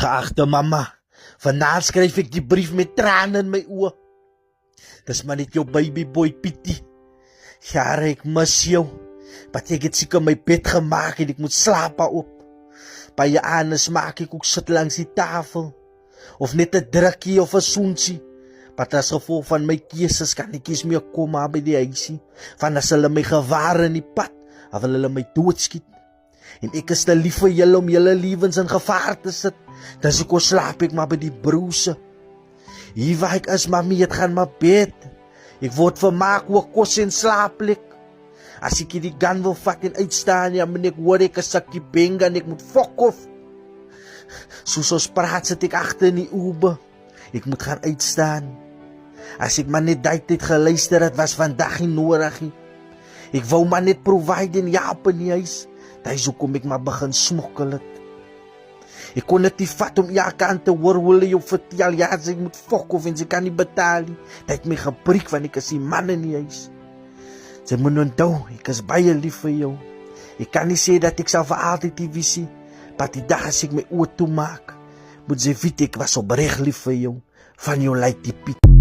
Geachte mama, vanavond skryf ek die brief met trane in my oë. Dis maar net jou babyboy Pietie. Jare ek mis jou, want ek het seker my bed gemaak en ek moet slaap op. By jou aanes maak ek ook sit langs die tafel, of net 'n drukkie of 'n soentjie. Maar as gevolg van my keuses kan ek kies meer kom maar by die huisie, van as hulle my gewaar in die pad, of wil hulle my doodskiet. En ek is te lief vir julle om julle lewens in gevaar te sit, dus ek slaap ek maar by die broese. Hier waar ek is, mami, het gaan maar bed. Ek word vermaak oor kos en slaapplek. As ek die gun wil vat en uitstaan, ja, men ek hoor ek 'n sakkie benga en ek moet fok of. Soos praat sit ek agter in die Uber. Ek moet gaan uitstaan. As ek maar net die tyd geluister het, was vandag nie nodig nie. Ek wou maar net provide en help in die huis. Dis hoekom ek maar begin smokkel het. Ek kon dit nie vat om ja kan te hoor hoe hulle jou vertel, ja, ek moet fok of en sy kan nie betaal nie. Dit het my gebreek, want ek is die man in die huis. Sy moet onthou, ek is baie lief vir jou. Ek kan nie sê dat ek sal vir altyd die visie, maar die dag as ek my oor toe maak, moet sy weet ek was opreg lief vir jou, van jou lyk die Piet.